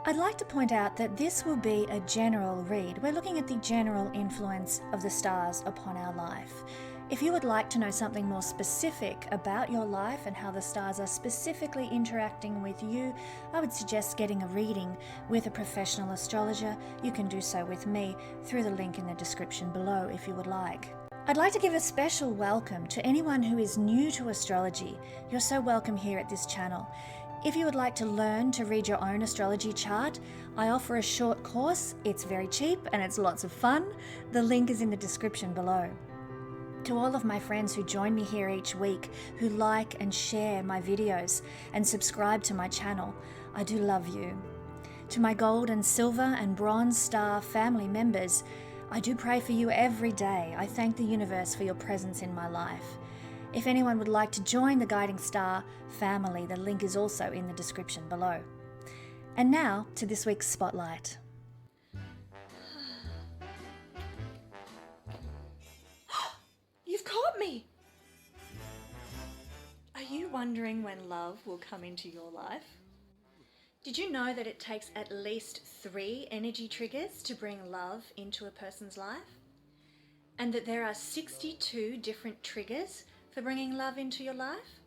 I'd like to point out that this will be a general read. We're looking at the general influence of the stars upon our life. If you would like to know something more specific about your life and how the stars are specifically interacting with you, I would suggest getting a reading with a professional astrologer. You can do so with me through the link in the description below if you would like. I'd like to give a special welcome to anyone who is new to astrology. You're so welcome here at this channel. If you would like to learn to read your own astrology chart, I offer a short course. It's very cheap and it's lots of fun. The link is in the description below. To all of my friends who join me here each week, who like and share my videos and subscribe to my channel, I do love you. To my gold and silver and bronze star family members, I do pray for you every day. I thank the universe for your presence in my life. If anyone would like to join the Guiding Star family, the link is also in the description below. And now to this week's spotlight. You've caught me! Are you wondering when love will come into your life? Did you know that it takes at least 3 energy triggers to bring love into a person's life? And that there are 62 different triggers for bringing love into your life?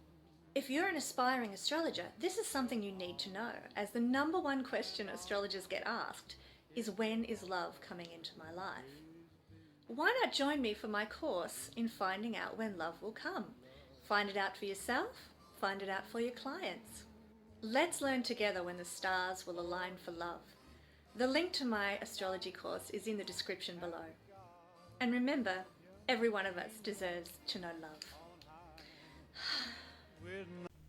If you're an aspiring astrologer, this is something you need to know, as the number one question astrologers get asked is, when is love coming into my life? Why not join me for my course in finding out when love will come? Find it out for yourself, find it out for your clients. Let's learn together when the stars will align for love. The link to my astrology course is in the description below. And remember, every one of us deserves to know love.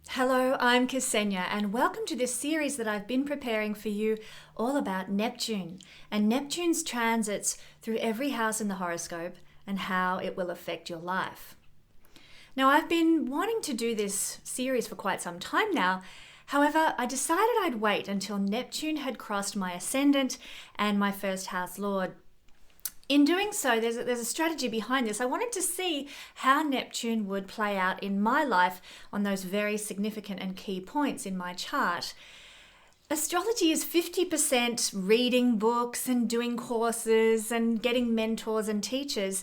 Hello, I'm Kesenya, and welcome to this series that I've been preparing for you all about Neptune and Neptune's transits through every house in the horoscope and how it will affect your life. Now, I've been wanting to do this series for quite some time now. However, I decided I'd wait until Neptune had crossed my ascendant and my first house lord. In doing so, there's a strategy behind this. I wanted to see how Neptune would play out in my life on those very significant and key points in my chart. Astrology is 50% reading books and doing courses and getting mentors and teachers,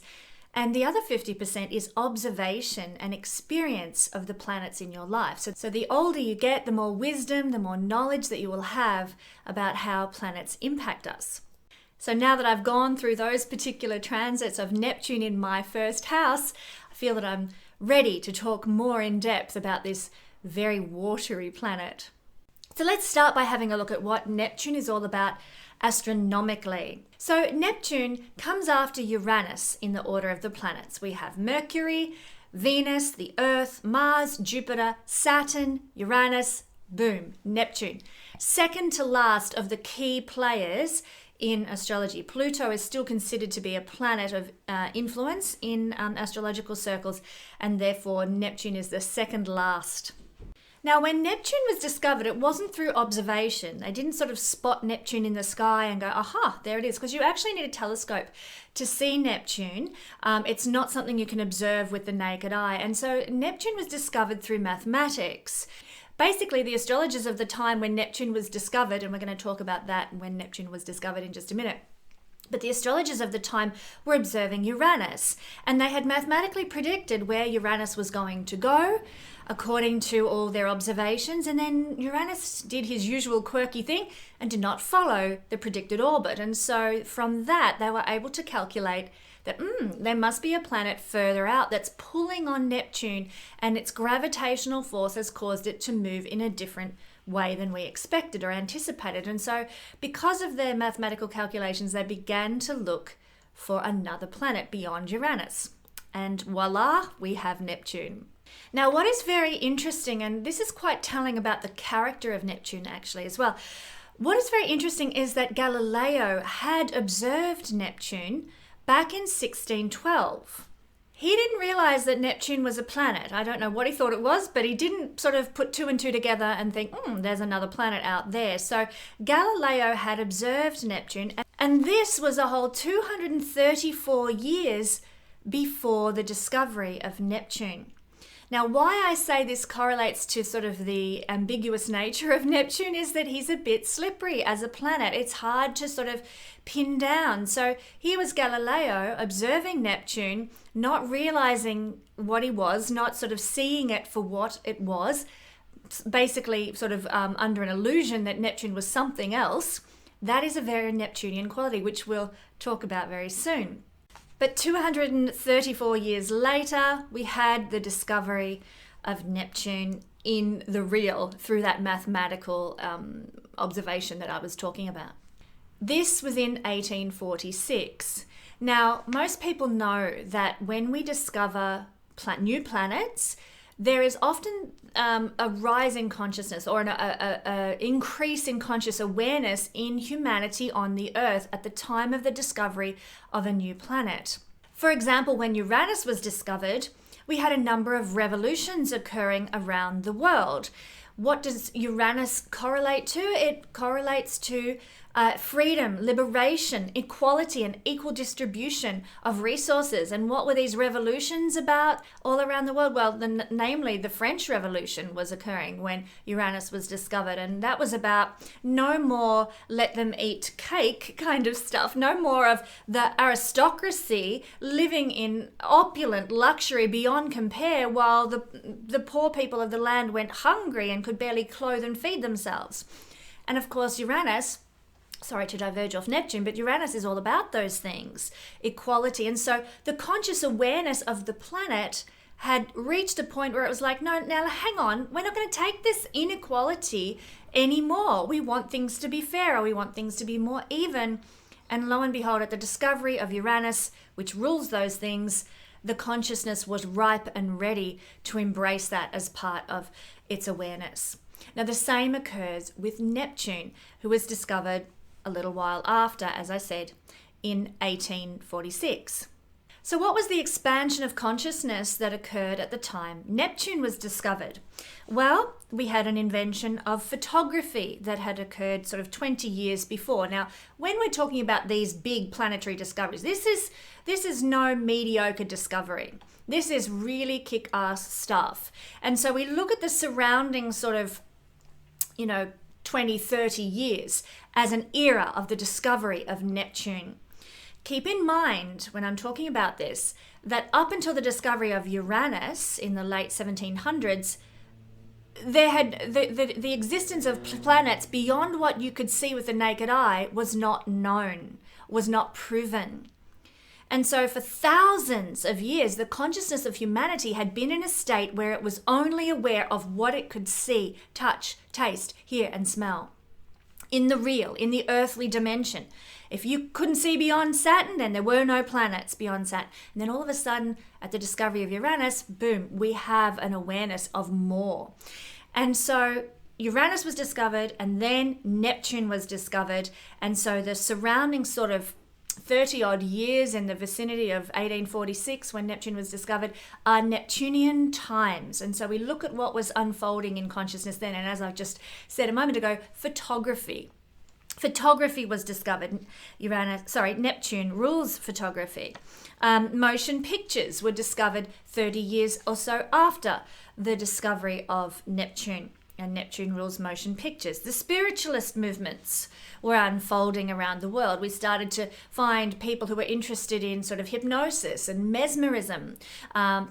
and the other 50% is observation and experience of the planets in your life. So the older you get, the more wisdom, the more knowledge that you will have about how planets impact us. So now that I've gone through those particular transits of Neptune in my first house, I feel that I'm ready to talk more in depth about this very watery planet. So let's start by having a look at what Neptune is all about astronomically. So Neptune comes after Uranus in the order of the planets. We have Mercury, Venus, the Earth, Mars, Jupiter, Saturn, Uranus, boom, Neptune. Second to last of the key players in astrology. Pluto is still considered to be a planet of influence in astrological circles, and therefore Neptune is the second last. Now, when Neptune was discovered, it wasn't through observation. They didn't sort of spot Neptune in the sky and go, aha, there it is, because you actually need a telescope to see Neptune. It's not something you can observe with the naked eye. And so Neptune was discovered through mathematics. Basically, the astrologers of the time when Neptune was discovered, and we're going to talk about that when Neptune was discovered in just a minute, but the astrologers of the time were observing Uranus, and they had mathematically predicted where Uranus was going to go according to all their observations, and then Uranus did his usual quirky thing and did not follow the predicted orbit. And so from that, they were able to calculate that there must be a planet further out that's pulling on Neptune, and its gravitational force has caused it to move in a different way than we expected or anticipated. And so because of their mathematical calculations, they began to look for another planet beyond Uranus. And voila, we have Neptune. Now, what is very interesting, and this is quite telling about the character of Neptune actually as well, what is very interesting is that Galileo had observed Neptune back in 1612. He didn't realize that Neptune was a planet. I don't know what he thought it was, but he didn't sort of put 2 and 2 together and think, there's another planet out there. So Galileo had observed Neptune, and this was a whole 234 years before the discovery of Neptune. Now, why I say this correlates to sort of the ambiguous nature of Neptune is that he's a bit slippery as a planet. It's hard to sort of pin down. So here was Galileo observing Neptune, not realizing what he was, not sort of seeing it for what it was, basically sort of under an illusion that Neptune was something else. That is a very Neptunian quality, which we'll talk about very soon. But 234 years later, we had the discovery of Neptune in the real through that mathematical observation that I was talking about. This was in 1846. Now, most people know that when we discover new planets, there is often a rise in consciousness or an increase in conscious awareness in humanity on the Earth at the time of the discovery of a new planet. For example, when Uranus was discovered, we had a number of revolutions occurring around the world. What does Uranus correlate to? It correlates to freedom, liberation, equality, and equal distribution of resources. And what were these revolutions about all around the world? Well, namely, the French Revolution was occurring when Uranus was discovered. And that was about no more let them eat cake kind of stuff, no more of the aristocracy living in opulent luxury beyond compare while the poor people of the land went hungry and could barely clothe and feed themselves. And of course, Uranus, sorry to diverge off Neptune, but Uranus is all about those things, equality. And so the conscious awareness of the planet had reached a point where it was like, no, now hang on, we're not going to take this inequality anymore. We want things to be fairer. We want things to be more even. And lo and behold, at the discovery of Uranus, which rules those things, the consciousness was ripe and ready to embrace that as part of its awareness. Now, the same occurs with Neptune, who was discovered a little while after, as I said, in 1846. So what was the expansion of consciousness that occurred at the time Neptune was discovered? Well, we had an invention of photography that had occurred sort of 20 years before. Now, when we're talking about these big planetary discoveries, this is no mediocre discovery. This is really kick-ass stuff. And so we look at the surrounding sort of, 20, 30 years as an era of the discovery of Neptune. Keep in mind, when I'm talking about this, that up until the discovery of Uranus in the late 1700s, there had the existence of planets beyond what you could see with the naked eye was not known, was not proven. And so for thousands of years, the consciousness of humanity had been in a state where it was only aware of what it could see, touch, taste, hear, and smell. In the real, in the earthly dimension. If you couldn't see beyond Saturn, then there were no planets beyond Saturn. And then all of a sudden, at the discovery of Uranus, boom, we have an awareness of more. And so Uranus was discovered, and then Neptune was discovered. And so the surrounding sort of 30 odd years in the vicinity of 1846 when Neptune was discovered are Neptunian times. And so we look at what was unfolding in consciousness then. And as I just said a moment ago, photography. Photography was discovered. Neptune rules photography. Motion pictures were discovered 30 years or so after the discovery of Neptune. And Neptune rules motion pictures. The spiritualist movements were unfolding around the world. We started to find people who were interested in sort of hypnosis and mesmerism,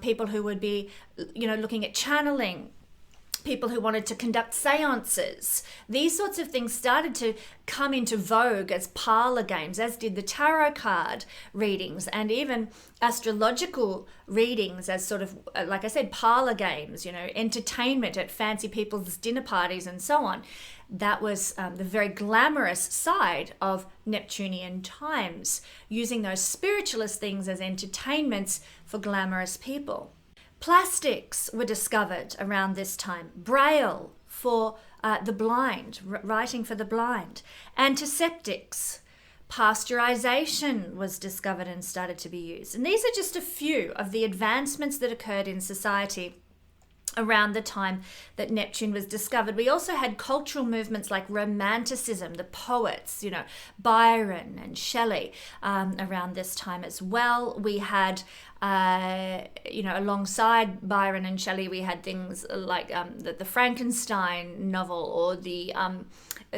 people who would be, looking at channeling, people who wanted to conduct seances. These sorts of things started to come into vogue as parlor games, as did the tarot card readings and even astrological readings as sort of, like I said, parlor games, entertainment at fancy people's dinner parties and so on. That was the very glamorous side of Neptunian times, using those spiritualist things as entertainments for glamorous people. Plastics were discovered around this time. Braille for the blind, writing for the blind. Antiseptics. Pasteurization was discovered and started to be used. And these are just a few of the advancements that occurred in society around the time that Neptune was discovered. We also had cultural movements like Romanticism, the poets, Byron and Shelley around this time as well. We had, alongside Byron and Shelley, we had things like the Frankenstein novel or the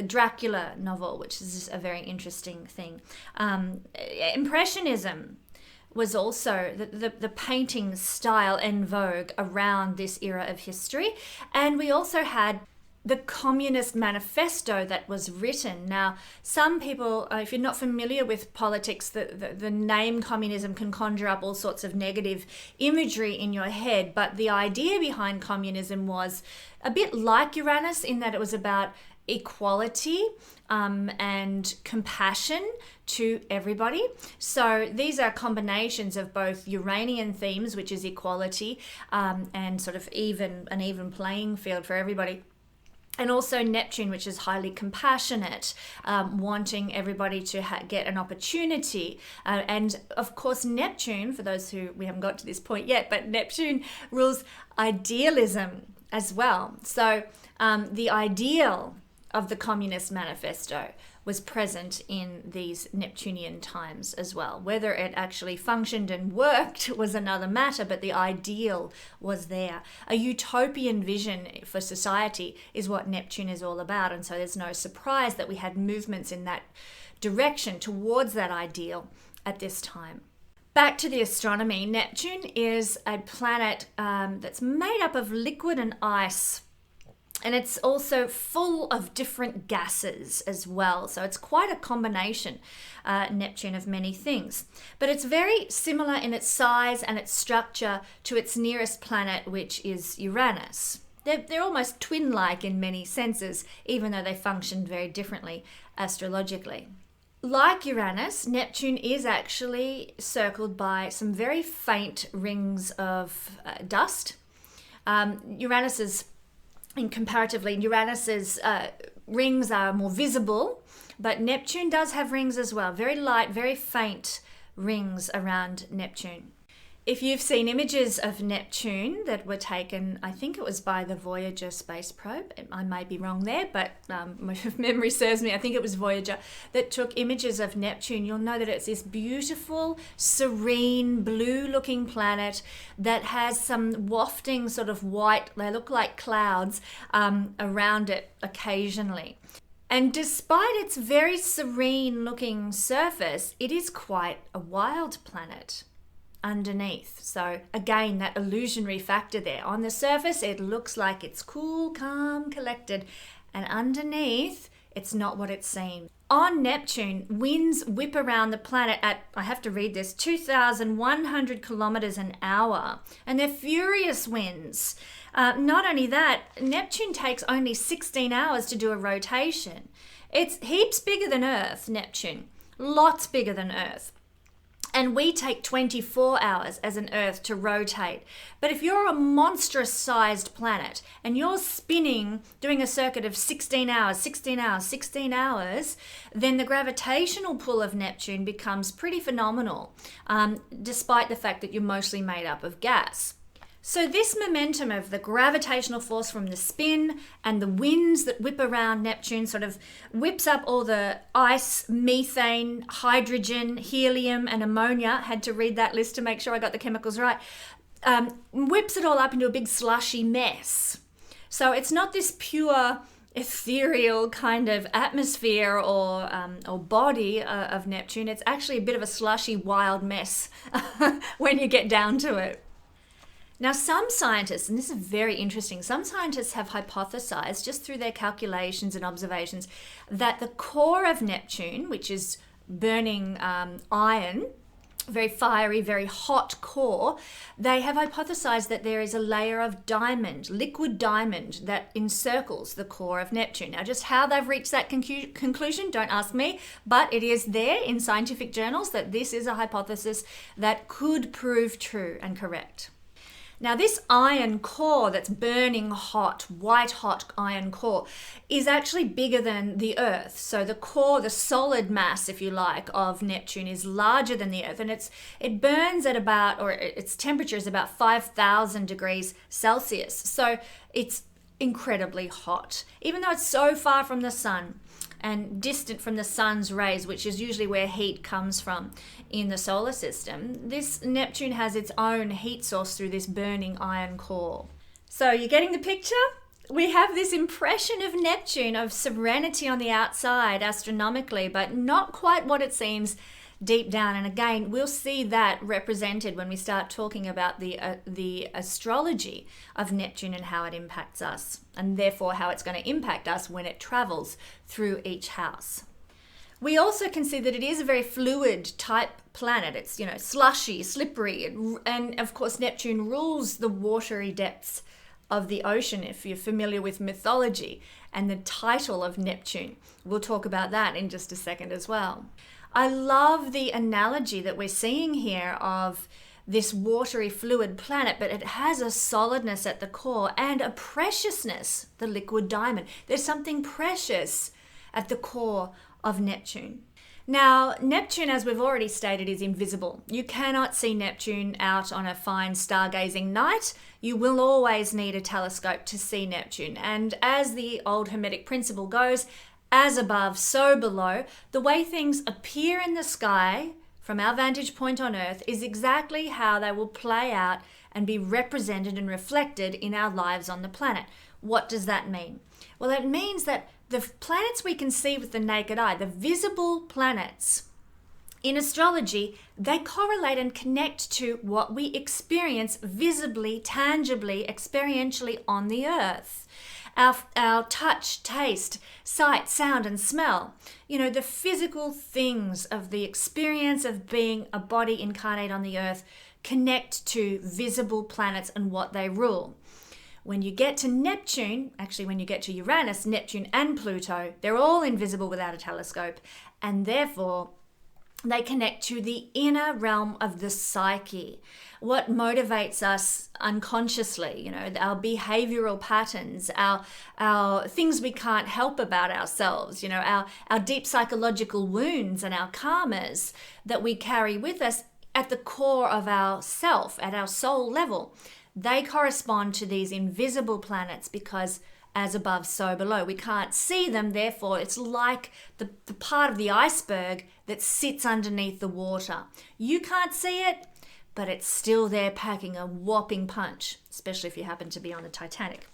Dracula novel, which is a very interesting thing. Impressionism was also the painting style en vogue around this era of history. And we also had the Communist Manifesto that was written. Now, some people, if you're not familiar with politics, the name communism can conjure up all sorts of negative imagery in your head. But the idea behind communism was a bit like Uranus in that it was about equality and compassion to everybody. So these are combinations of both Uranian themes, which is equality and sort of an even playing field for everybody. And also Neptune, which is highly compassionate, wanting everybody to get an opportunity. And of course, Neptune, for those who we haven't got to this point yet, but Neptune rules idealism as well. So the ideal of the Communist Manifesto was present in these Neptunian times as well. Whether it actually functioned and worked was another matter, but the ideal was there. A utopian vision for society is what Neptune is all about, and so there's no surprise that we had movements in that direction towards that ideal at this time. Back to the astronomy, Neptune is a planet that's made up of liquid and ice. And it's also full of different gases as well. So it's quite a combination, Neptune, of many things. But it's very similar in its size and its structure to its nearest planet, which is Uranus. They're almost twin-like in many senses, even though they function very differently astrologically. Like Uranus, Neptune is actually circled by some very faint rings of dust. Uranus's rings are more visible, but Neptune does have rings as well. Very light, very faint rings around Neptune. If you've seen images of Neptune that were taken, I think it was by the Voyager space probe. I may be wrong there, but my memory serves me. I think it was Voyager that took images of Neptune. You'll know that it's this beautiful, serene, blue-looking planet that has some wafting sort of white, they look like clouds, around it occasionally. And despite its very serene-looking surface, it is quite a wild planet underneath. So again, that illusionary factor there. On the surface, it looks like it's cool, calm, collected, and underneath, it's not what it seems. On Neptune, winds whip around the planet at, I have to read this, 2,100 kilometers an hour, and they're furious winds. Not only that, Neptune takes only 16 hours to do a rotation. It's heaps bigger than Earth, Neptune, lots bigger than Earth. And we take 24 hours as an Earth to rotate. But if you're a monstrous sized planet and you're spinning, doing a circuit of 16 hours, then the gravitational pull of Neptune becomes pretty phenomenal, despite the fact that you're mostly made up of gas. So this momentum of the gravitational force from the spin and the winds that whip around Neptune sort of whips up all the ice, methane, hydrogen, helium, and ammonia. Had to read that list to make sure I got the chemicals right. Whips it all up into a big slushy mess. So it's not this pure ethereal kind of atmosphere or body of Neptune. It's actually a bit of a slushy, wild mess when you get down to it. Now, some scientists, and this is very interesting, some scientists have hypothesized, just through their calculations and observations, that the core of Neptune, which is burning iron, very fiery, very hot core, they have hypothesized that there is a layer of diamond, liquid diamond, that encircles the core of Neptune. Now, just how they've reached that conclusion, don't ask me, but it is there in scientific journals that this is a hypothesis that could prove true and correct. Now, this iron core that's burning hot, white hot iron core, is actually bigger than the Earth. So the core, the solid mass, if you like, of Neptune is larger than the Earth, and it burns at about, or its temperature is about 5,000 degrees Celsius. So it's incredibly hot, even though it's so far from the sun and distant from the sun's rays, which is usually where heat comes from in the solar system. This Neptune has its own heat source through this burning iron core. So you're getting the picture? We have this impression of Neptune, of serenity on the outside astronomically, but not quite what it seems deep down. And again, we'll see that represented when we start talking about the astrology of Neptune and how it impacts us, and therefore how it's going to impact us when it travels through each house. We also can see that it is a very fluid type planet. It's, slushy, slippery, and of course Neptune rules the watery depths of the ocean, if you're familiar with mythology and the title of Neptune. We'll talk about that in just a second as well. I love the analogy that we're seeing here of this watery fluid planet, but it has a solidness at the core and a preciousness, the liquid diamond. There's something precious at the core of Neptune. Now, Neptune, as we've already stated, is invisible. You cannot see Neptune out on a fine stargazing night. You will always need a telescope to see Neptune. And as the old Hermetic principle goes, as above, so below, the way things appear in the sky from our vantage point on Earth is exactly how they will play out and be represented and reflected in our lives on the planet. What does that mean? Well, it means that the planets we can see with the naked eye, the visible planets, in astrology, they correlate and connect to what we experience visibly, tangibly, experientially on the Earth. Our touch, taste, sight, sound, and smell. The physical things of the experience of being a body incarnate on the Earth connect to visible planets and what they rule. When you get to Neptune, actually when you get to Uranus, Neptune and Pluto, they're all invisible without a telescope, and therefore they connect to the inner realm of the psyche. What motivates us unconsciously, our behavioral patterns, our things we can't help about ourselves, our deep psychological wounds and our karmas that we carry with us at the core of our self, at our soul level. They correspond to these invisible planets because as above, so below. We can't see them, therefore it's like the part of the iceberg that sits underneath the water. You can't see it, but it's still there packing a whopping punch, especially if you happen to be on the Titanic.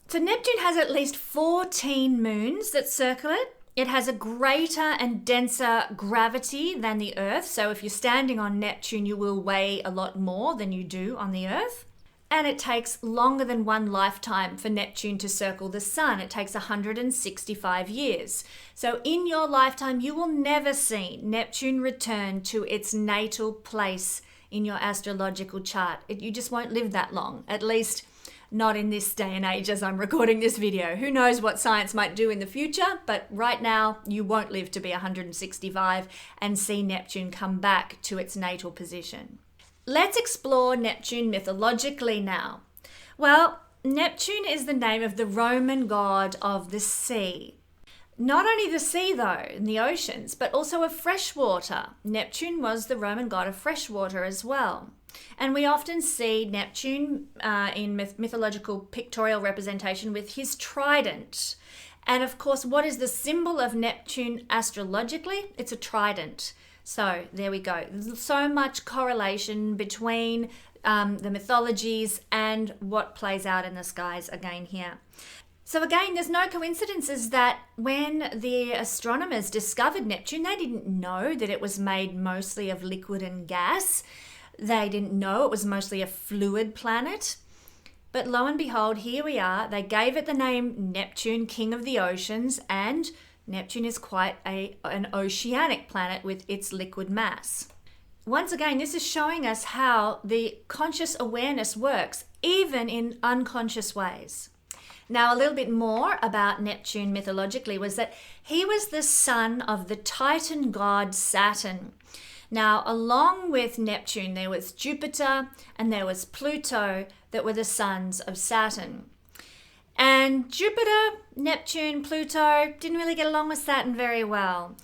So Neptune has at least 14 moons that circle it. It has a greater and denser gravity than the Earth. So if you're standing on Neptune, you will weigh a lot more than you do on the Earth. And it takes longer than one lifetime for Neptune to circle the sun. It takes 165 years. So in your lifetime, you will never see Neptune return to its natal place in your astrological chart. You just won't live that long, at least not in this day and age as I'm recording this video. Who knows what science might do in the future, but right now you won't live to be 165 and see Neptune come back to its natal position. Let's explore Neptune mythologically now. Well, Neptune is the name of the Roman god of the sea. Not only the sea though, in the oceans, but also of freshwater. Neptune was the Roman god of freshwater as well. And we often see Neptune in mythological pictorial representation with his trident. And of course, what is the symbol of Neptune astrologically? It's a trident. So there we go. There's so much correlation between the mythologies and what plays out in the skies again here. So again, there's no coincidences that when the astronomers discovered Neptune, they didn't know that it was made mostly of liquid and gas. They didn't know it was mostly a fluid planet. But lo and behold, here we are. They gave it the name Neptune, king of the oceans, and Neptune is quite an oceanic planet with its liquid mass. Once again, this is showing us how the conscious awareness works, even in unconscious ways. Now, a little bit more about Neptune mythologically was that he was the son of the Titan god Saturn. Now, along with Neptune, there was Jupiter and there was Pluto that were the sons of Saturn. And Jupiter, Neptune, Pluto didn't really get along with Saturn very well.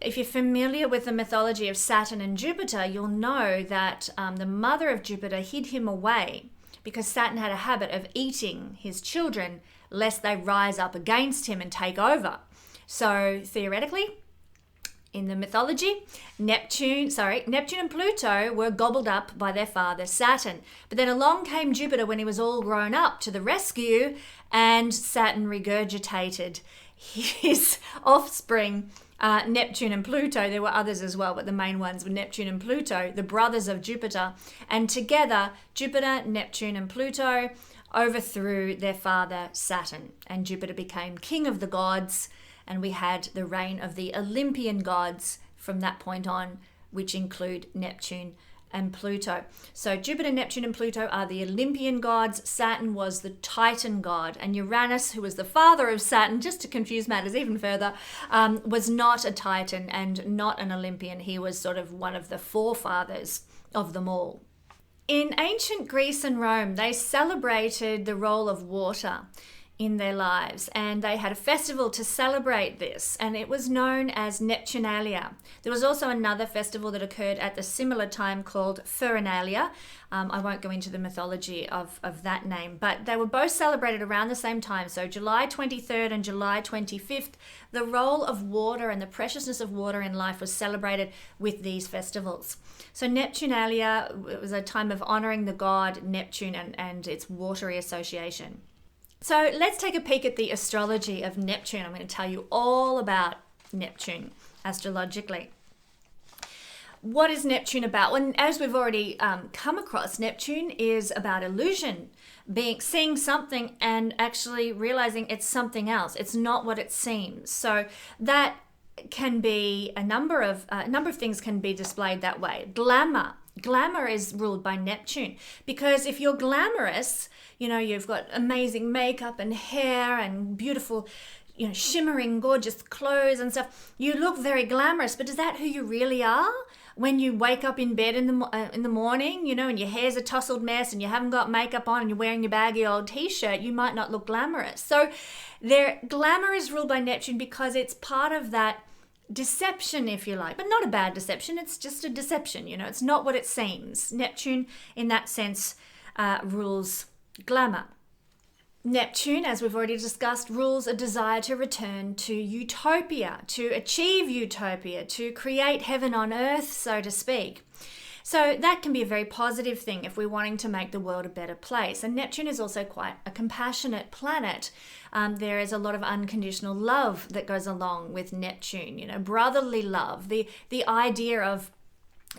If you're familiar with the mythology of Saturn and Jupiter, you'll know that the mother of Jupiter hid him away because Saturn had a habit of eating his children lest they rise up against him and take over. So theoretically, in the mythology, Neptune and Pluto were gobbled up by their father Saturn. But then along came Jupiter when he was all grown up to the rescue, and Saturn regurgitated his offspring, Neptune and Pluto. There were others as well, but the main ones were Neptune and Pluto, the brothers of Jupiter. And together, Jupiter, Neptune and Pluto overthrew their father Saturn, and Jupiter became king of the gods, and we had the reign of the Olympian gods from that point on, which include Neptune and Pluto. So Jupiter, Neptune and Pluto are the Olympian gods. Saturn was the Titan god, and Uranus, who was the father of Saturn, just to confuse matters even further, was not a Titan and not an Olympian. He was sort of one of the forefathers of them all. In ancient Greece and Rome, they celebrated the role of water in their lives, and they had a festival to celebrate this, and it was known as Neptunalia. There was also another festival that occurred at the similar time called Furinalia. I won't go into the mythology of that name, but they were both celebrated around the same time. So July 23rd and July 25th, the role of water and the preciousness of water in life was celebrated with these festivals. So Neptunalia was a time of honoring the god Neptune and its watery association. So let's take a peek at the astrology of Neptune. I'm going to tell you all about Neptune astrologically. What is Neptune about? Well, as we've already come across, Neptune is about illusion, seeing something and actually realizing it's something else. It's not what it seems. So that can be a number of things can be displayed that way. Glamour is ruled by Neptune, because if you're glamorous, you've got amazing makeup and hair and beautiful, shimmering, gorgeous clothes and stuff. You look very glamorous, but is that who you really are? When you wake up in bed in the morning, and your hair's a tousled mess and you haven't got makeup on and you're wearing your baggy old t-shirt, you might not look glamorous. So glamour is ruled by Neptune because it's part of that deception, if you like, but not a bad deception. It's just a deception. It's not what it seems. Neptune, in that sense, rules glamour. Neptune, as we've already discussed, rules a desire to return to utopia, to achieve utopia, to create heaven on earth, so to speak. So that can be a very positive thing if we're wanting to make the world a better place. And Neptune is also quite a compassionate planet. There is a lot of unconditional love that goes along with Neptune, brotherly love, the idea of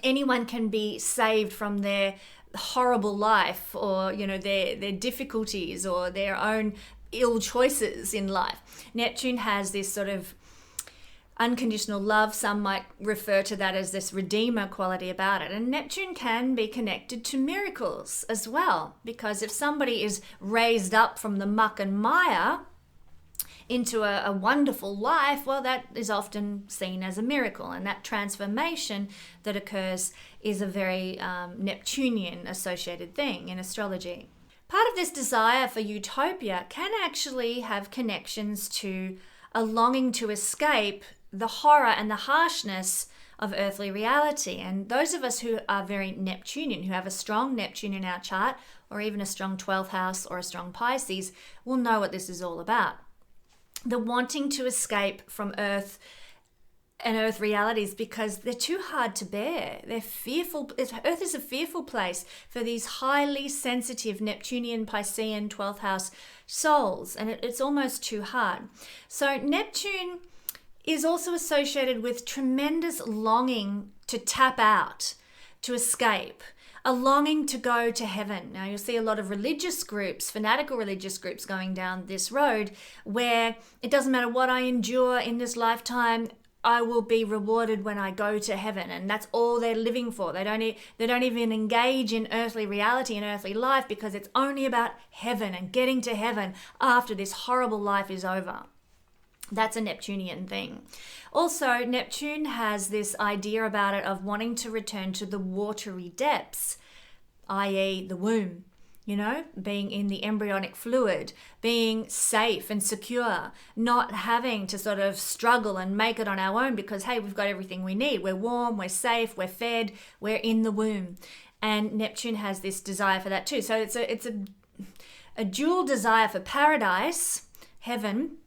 anyone can be saved from their horrible life or their difficulties or their own ill choices in life. Neptune has this sort of unconditional love. Some might refer to that as this redeemer quality about it. And Neptune can be connected to miracles as well, because if somebody is raised up from the muck and mire into a wonderful life, well, that is often seen as a miracle. And that transformation that occurs is a very Neptunian associated thing in astrology. Part of this desire for utopia can actually have connections to a longing to escape the horror and the harshness of earthly reality. And those of us who are very Neptunian, who have a strong Neptune in our chart, or even a strong 12th house or a strong Pisces, will know what this is all about. The wanting to escape from earth and earth realities because they're too hard to bear. They're fearful. Earth is a fearful place for these highly sensitive Neptunian, Piscean, 12th house souls, and it's almost too hard. So Neptune is also associated with tremendous longing to tap out, to escape, a longing to go to heaven. Now you'll see a lot of religious groups, fanatical religious groups going down this road where it doesn't matter what I endure in this lifetime, I will be rewarded when I go to heaven. And that's all they're living for. They don't even engage in earthly reality and earthly life because it's only about heaven and getting to heaven after this horrible life is over. That's a Neptunian thing. Also, Neptune has this idea about it of wanting to return to the watery depths, i.e. the womb, being in the embryonic fluid, being safe and secure, not having to sort of struggle and make it on our own because, hey, we've got everything we need. We're warm, we're safe, we're fed, we're in the womb. And Neptune has this desire for that too. So it's a dual desire for paradise, heaven,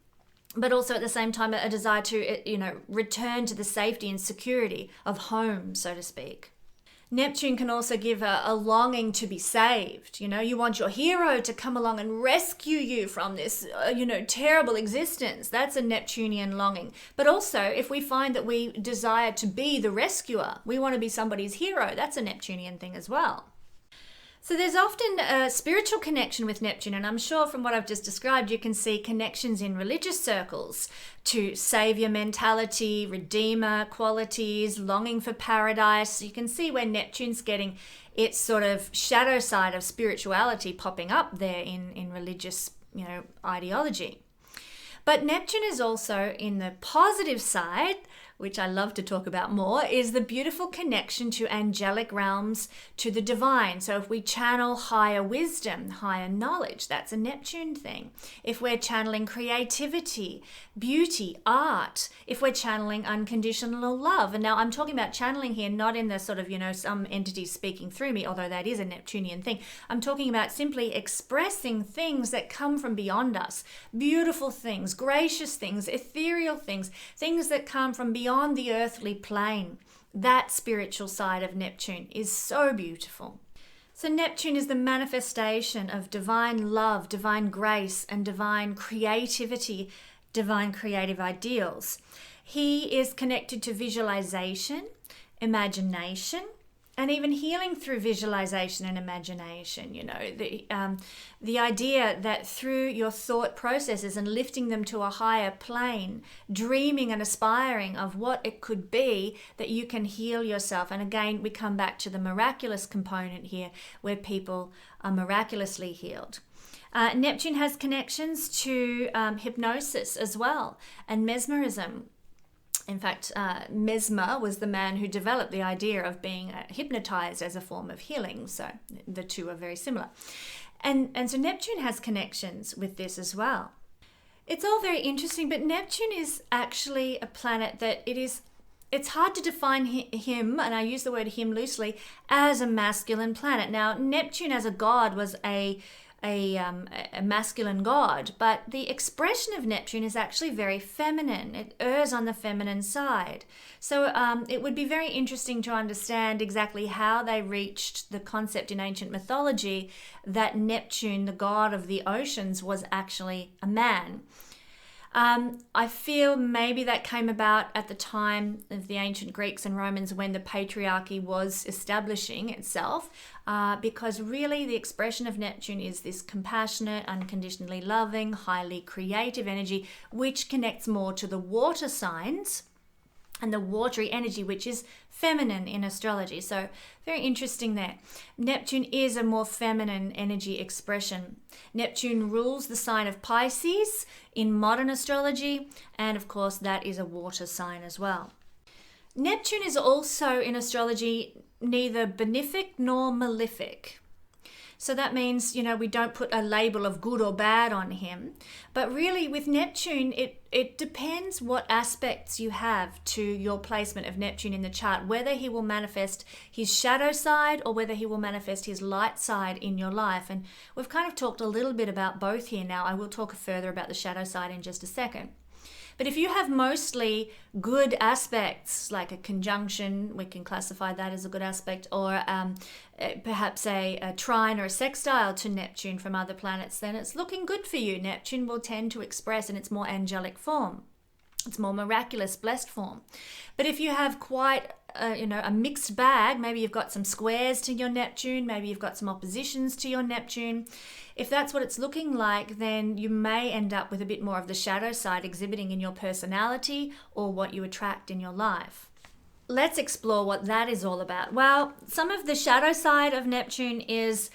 but also at the same time a desire to, return to the safety and security of home, so to speak. Neptune can also give a longing to be saved. You want your hero to come along and rescue you from this, terrible existence. That's a Neptunian longing. But also, if we find that we desire to be the rescuer, we want to be somebody's hero, that's a Neptunian thing as well. So there's often a spiritual connection with Neptune, and I'm sure from what I've just described, you can see connections in religious circles to savior mentality, redeemer qualities, longing for paradise. You can see where Neptune's getting its sort of shadow side of spirituality popping up there in religious, ideology. But Neptune is also in the positive side, which I love to talk about more, is the beautiful connection to angelic realms, to the divine. So if we channel higher wisdom, higher knowledge, that's a Neptune thing. If we're channeling creativity, beauty, art, if we're channeling unconditional love. And now I'm talking about channeling here, not in the sort of, some entity speaking through me, although that is a Neptunian thing. I'm talking about simply expressing things that come from beyond us. Beautiful things, gracious things, ethereal things, things that come from beyond the earthly plane. That spiritual side of Neptune is so beautiful. So Neptune is the manifestation of divine love, divine grace, and divine creativity, divine creative ideals. He is connected to visualization, imagination, and even healing through visualization and imagination. The idea that through your thought processes and lifting them to a higher plane, dreaming and aspiring of what it could be, that you can heal yourself. And again, we come back to the miraculous component here, where people are miraculously healed. Neptune has connections to hypnosis as well, and mesmerism. In fact, Mesmer was the man who developed the idea of being hypnotized as a form of healing. So the two are very similar. And so Neptune has connections with this as well. It's all very interesting, but Neptune is actually a planet that it's hard to define him, and I use the word him loosely, as a masculine planet. Now, Neptune as a god was a masculine god, but the expression of Neptune is actually very feminine. It errs on the feminine side. So it would be very interesting to understand exactly how they reached the concept in ancient mythology that Neptune, the god of the oceans, was actually a man. I feel maybe that came about at the time of the ancient Greeks and Romans when the patriarchy was establishing itself, because really the expression of Neptune is this compassionate, unconditionally loving, highly creative energy, which connects more to the water signs and the watery energy, which is feminine in astrology. So very interesting there. Neptune is a more feminine energy expression. Neptune rules the sign of Pisces in modern astrology, and of course that is a water sign as well. Neptune is also in astrology neither benefic nor malefic. So that means, we don't put a label of good or bad on him. But really with Neptune, it depends what aspects you have to your placement of Neptune in the chart, whether he will manifest his shadow side or whether he will manifest his light side in your life. And we've kind of talked a little bit about both here now. I will talk further about the shadow side in just a second. But if you have mostly good aspects, like a conjunction, we can classify that as a good aspect, or perhaps a trine or a sextile to Neptune from other planets, then it's looking good for you. Neptune will tend to express in its more angelic form. It's more miraculous, blessed form. But if you have quite a mixed bag, maybe you've got some squares to your Neptune, maybe you've got some oppositions to your Neptune. If that's what it's looking like, then you may end up with a bit more of the shadow side exhibiting in your personality or what you attract in your life. Let's explore what that is all about. Well, some of the shadow side of Neptune is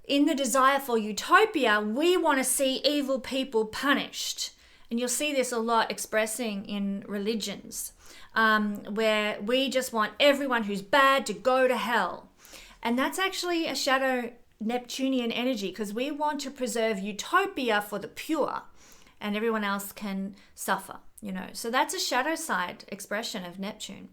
in the desire for utopia. We want to see evil people punished. And you'll see this a lot expressing in religions, where we just want everyone who's bad to go to hell. And that's actually a shadow Neptunian energy, because we want to preserve utopia for the pure and everyone else can suffer, So that's a shadow side expression of Neptune.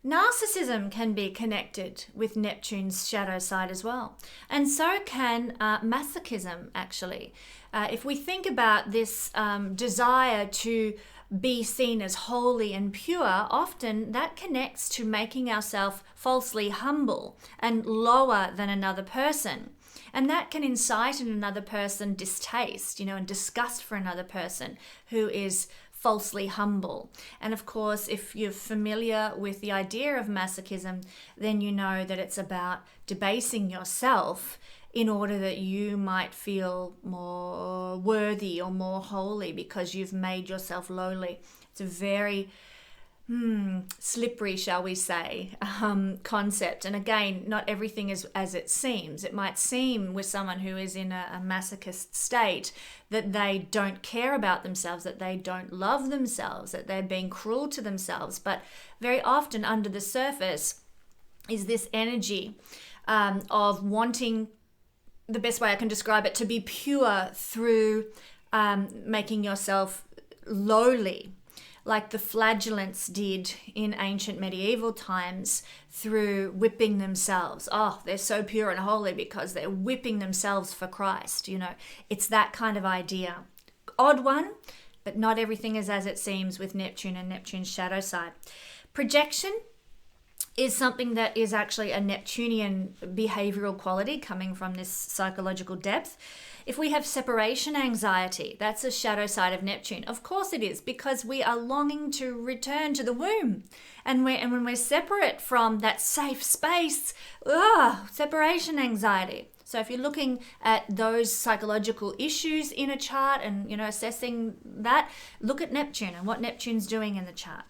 Narcissism can be connected with Neptune's shadow side as well. And so can masochism, actually. If we think about this desire to be seen as holy and pure, often that connects to making ourselves falsely humble and lower than another person. And that can incite in another person distaste, and disgust for another person who is falsely humble. And of course, if you're familiar with the idea of masochism, then you know that it's about debasing yourself in order that you might feel more worthy or more holy because you've made yourself lowly. It's a very slippery, shall we say, concept. And again, not everything is as it seems. It might seem with someone who is in a masochist state that they don't care about themselves, that they don't love themselves, that they're being cruel to themselves. But very often under the surface is this energy of wanting, the best way I can describe it, to be pure through making yourself lowly, like the flagellants did in ancient medieval times through whipping themselves. Oh, they're so pure and holy because they're whipping themselves for Christ. It's that kind of idea. Odd one, but not everything is as it seems with Neptune and Neptune's shadow side. Projection is something that is actually a Neptunian behavioral quality coming from this psychological depth. If we have separation anxiety, that's a shadow side of Neptune. Of course it is, because we are longing to return to the womb. And when we're separate from that safe space, separation anxiety. So if you're looking at those psychological issues in a chart and, assessing that, look at Neptune and what Neptune's doing in the chart.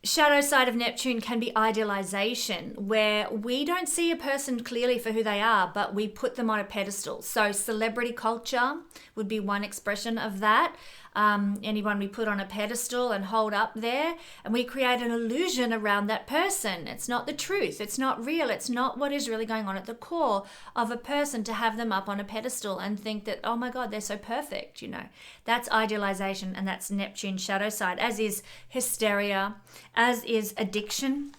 Shadow side of Neptune can be idealization, where we don't see a person clearly for who they are, but we put them on a pedestal. So celebrity culture would be one expression of that. Anyone we put on a pedestal and hold up there, and we create an illusion around that person. It's not the truth. It's not real. It's not what is really going on at the core of a person to have them up on a pedestal and think that, oh my God, they're so perfect. That's idealization, and that's Neptune's shadow side, as is hysteria, as is addiction.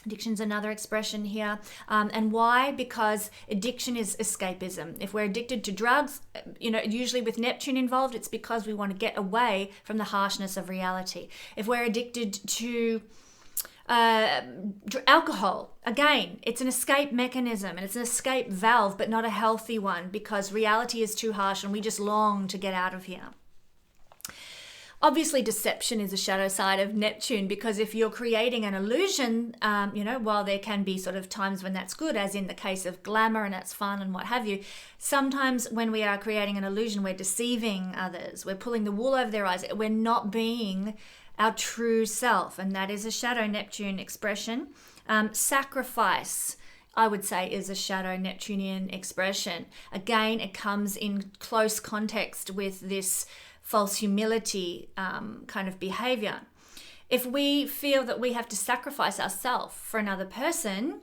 Addiction's another expression here. And why? Because addiction is escapism. If we're addicted to drugs, usually with Neptune involved, it's because we want to get away from the harshness of reality. If we're addicted to alcohol, again, it's an escape mechanism and it's an escape valve, but not a healthy one, because reality is too harsh and we just long to get out of here. Obviously, deception is a shadow side of Neptune, because if you're creating an illusion, while there can be sort of times when that's good, as in the case of glamour and that's fun and what have you, sometimes when we are creating an illusion, we're deceiving others. We're pulling the wool over their eyes. We're not being our true self, and that is a shadow Neptune expression. Sacrifice, I would say, is a shadow Neptunian expression. Again, it comes in close context with this false humility kind of behavior. If we feel that we have to sacrifice ourselves for another person,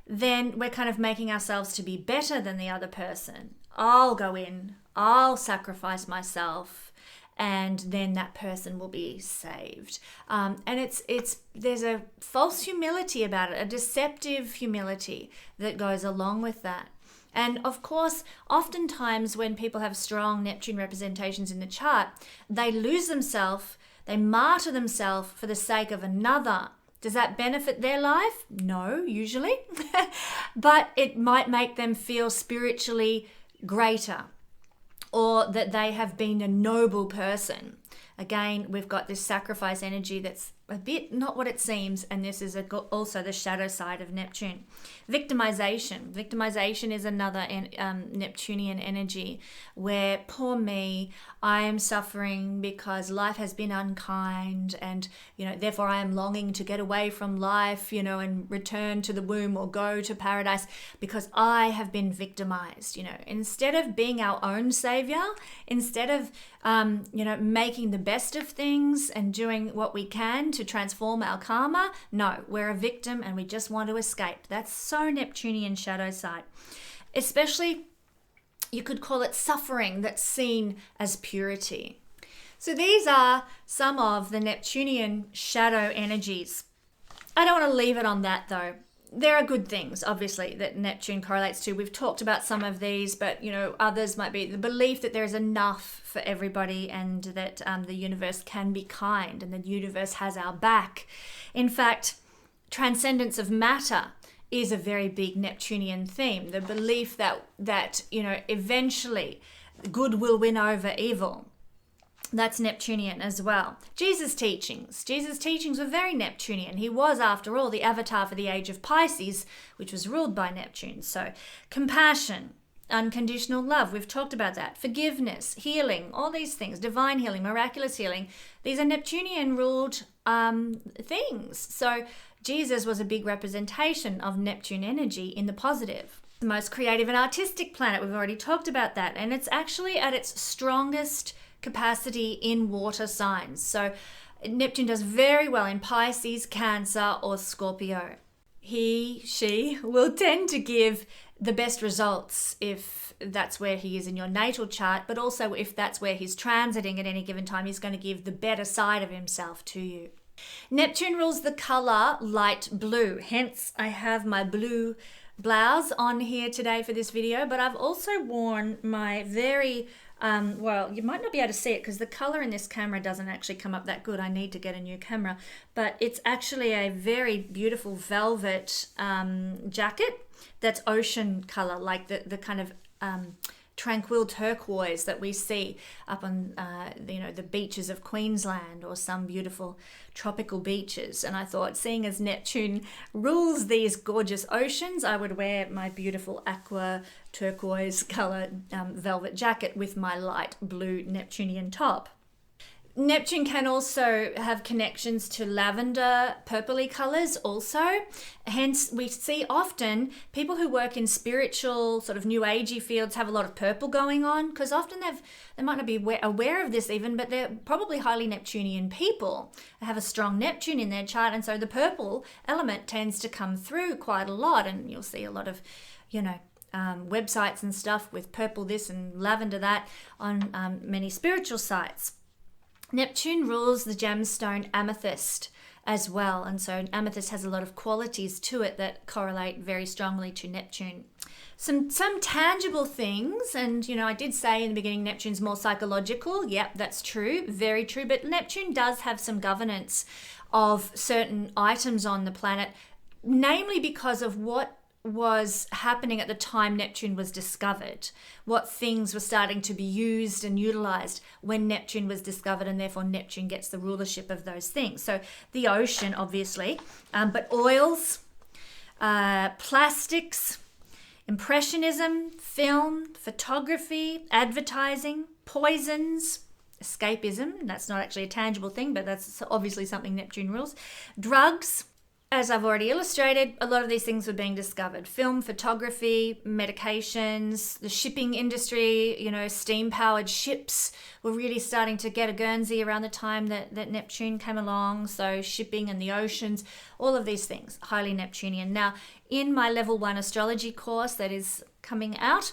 then we're kind of making ourselves to be better than the other person. I'll go in, I'll sacrifice myself, and then that person will be saved. And there's a false humility about it, a deceptive humility that goes along with that. And of course, oftentimes when people have strong Neptune representations in the chart, they lose themselves, they martyr themselves for the sake of another. Does that benefit their life? No, usually. But it might make them feel spiritually greater, or that they have been a noble person. Again, we've got this sacrifice energy that's a bit not what it seems, and this is also the shadow side of Neptune. Victimization is another Neptunian energy where, poor me, I am suffering because life has been unkind, and therefore I am longing to get away from life, and return to the womb or go to paradise because I have been victimized. Instead of being our own savior, instead of making the best of things and doing what we can to transform our karma, no, we're a victim and we just want to escape. That's so Neptunian shadow side. Especially, you could call it suffering that's seen as purity. So these are some of the Neptunian shadow energies. I don't want to leave it on that though. There are good things, obviously, that Neptune correlates to. We've talked about some of these, but, others might be the belief that there is enough for everybody, and that the universe can be kind and the universe has our back. In fact, transcendence of matter is a very big Neptunian theme. The belief that eventually good will win over evil. That's Neptunian as well. Jesus' teachings were very Neptunian. He was, after all, the avatar for the age of Pisces, which was ruled by Neptune. So compassion, unconditional love, we've talked about that. Forgiveness, healing, all these things, divine healing, miraculous healing. These are Neptunian ruled things. So Jesus was a big representation of Neptune energy in the positive. The most creative and artistic planet, we've already talked about that. And it's actually at its strongest capacity in water signs. So Neptune does very well in Pisces, Cancer, or Scorpio. She will tend to give the best results if that's where he is in your natal chart, but also if that's where he's transiting at any given time, he's going to give the better side of himself to you. Neptune rules the color light blue. Hence, I have my blue blouse on here today for this video, but I've also worn my very you might not be able to see it because the color in this camera doesn't actually come up that good. I need to get a new camera, but it's actually a very beautiful velvet jacket that's ocean color, like the kind of tranquil turquoise that we see up on the beaches of Queensland or some beautiful tropical beaches. And I thought, seeing as Neptune rules these gorgeous oceans, I would wear my beautiful aqua turquoise color velvet jacket with my light blue Neptunian top. Neptune can also have connections to lavender, purpley colors also. Hence, we see often people who work in spiritual, sort of new agey fields have a lot of purple going on, because often they might not be aware of this even, but they're probably highly Neptunian people. They have a strong Neptune in their chart, and so the purple element tends to come through quite a lot, and you'll see a lot of, websites and stuff with purple this and lavender that on many spiritual sites. Neptune rules the gemstone amethyst as well, and so amethyst has a lot of qualities to it that correlate very strongly to Neptune. Some tangible things, and I did say in the beginning Neptune's more psychological. Yep, that's true, very true, but Neptune does have some governance of certain items on the planet, namely because of what was happening at the time Neptune was discovered, what things were starting to be used and utilized when Neptune was discovered, and therefore Neptune gets the rulership of those things. So the ocean, obviously, but oils, plastics, impressionism, film, photography, advertising, poisons, escapism, that's not actually a tangible thing, but that's obviously something Neptune rules, drugs. As I've already illustrated, a lot of these things were being discovered. Film, photography, medications, the shipping industry, steam-powered ships were really starting to get a Guernsey around the time that Neptune came along. So shipping and the oceans, all of these things, highly Neptunian. Now, in my level 1 astrology course that is coming out,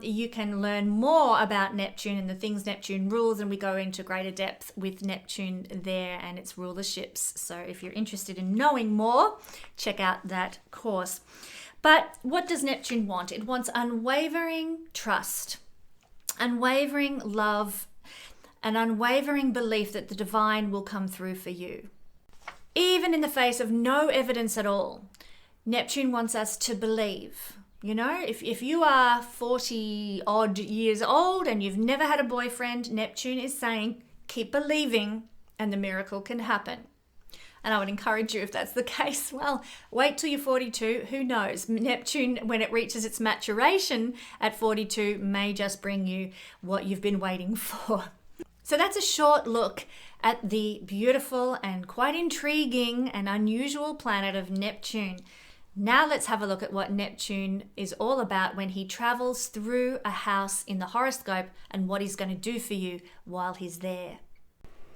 you can learn more about Neptune and the things Neptune rules, and we go into greater depth with Neptune there and its rulerships. So if you're interested in knowing more, check out that course. But what does Neptune want? It wants unwavering trust, unwavering love, an unwavering belief that the divine will come through for you. Even in the face of no evidence at all, Neptune wants us to believe. If you are 40 odd years old and you've never had a boyfriend, Neptune is saying, keep believing and the miracle can happen. And I would encourage you, if that's the case, well, wait till you're 42. Who knows? Neptune, when it reaches its maturation at 42, may just bring you what you've been waiting for. So that's a short look at the beautiful and quite intriguing and unusual planet of Neptune. Now let's have a look at what Neptune is all about when he travels through a house in the horoscope and what he's going to do for you while he's there.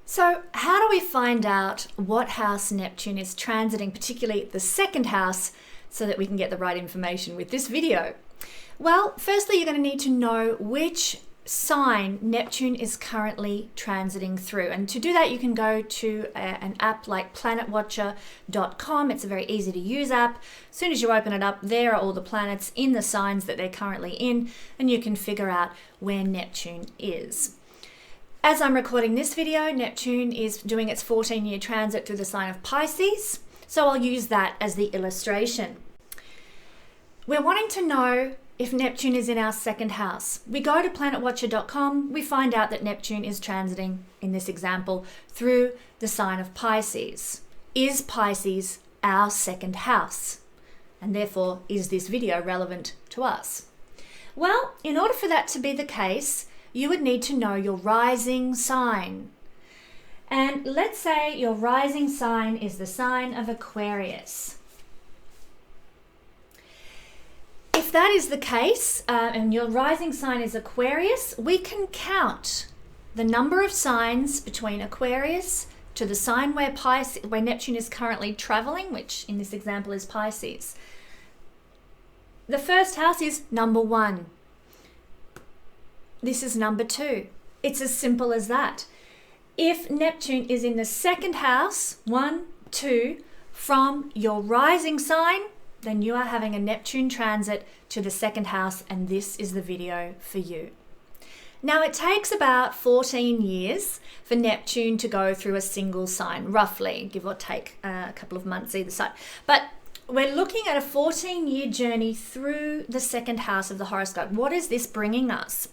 So how do we find out what house Neptune is transiting, particularly the second house, so that we can get the right information with this video? Well, firstly, you're going to need to know which sign Neptune is currently transiting through. And to do that, you can go to an app like planetwatcher.com. It's a very easy to use app. As soon as you open it up, there are all the planets in the signs that they're currently in, and you can figure out where Neptune is. As I'm recording this video, Neptune is doing its 14-year transit through the sign of Pisces, so I'll use that as the illustration. We're wanting to know if Neptune is in our second house. We go to planetwatcher.com, we find out that Neptune is transiting, in this example, through the sign of Pisces. Is Pisces our second house? And therefore, is this video relevant to us? Well, in order for that to be the case, you would need to know your rising sign. And let's say your rising sign is the sign of Aquarius. If that is the case, and your rising sign is Aquarius, we can count the number of signs between Aquarius to the sign where Neptune is currently traveling, which in this example is Pisces. The first house is number 1. This is number 2. It's as simple as that. If Neptune is in the second house, 1, 2, from your rising sign, then you are having a Neptune transit to the second house, and this is the video for you. Now, it takes about 14 years for Neptune to go through a single sign, roughly, give or take a couple of months either side. But we're looking at a 14-year journey through the second house of the horoscope. What is this bringing us?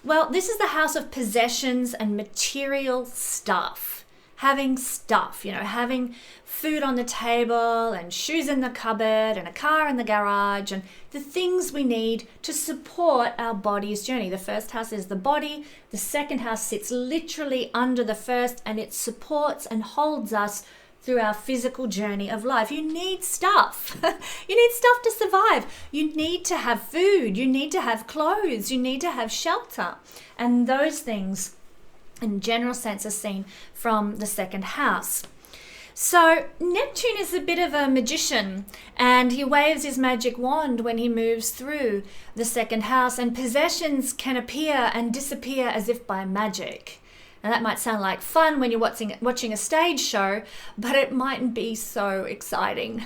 Well, this is the house of possessions and material stuff. Having stuff, having food on the table and shoes in the cupboard and a car in the garage and the things we need to support our body's journey. The first house is the body. The second house sits literally under the first, and it supports and holds us through our physical journey of life. You need stuff. You need stuff to survive. You need to have food. You need to have clothes. You need to have shelter. And those things, in general sense, are seen from the second house. So Neptune is a bit of a magician, and he waves his magic wand when he moves through the second house, and possessions can appear and disappear as if by magic. Now that might sound like fun when you're watching a stage show, but it mightn't be so exciting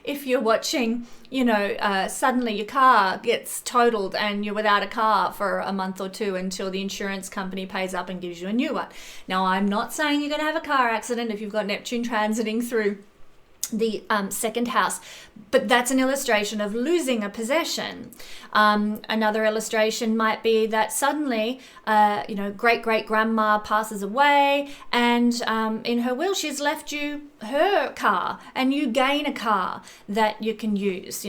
if you're watching, suddenly your car gets totaled and you're without a car for a month or two until the insurance company pays up and gives you a new one. Now, I'm not saying you're going to have a car accident if you've got Neptune transiting through the second house, but that's an illustration of losing a possession. Another illustration might be that suddenly great grandma passes away, and in her will she's left you her car, and you gain a car that you can use.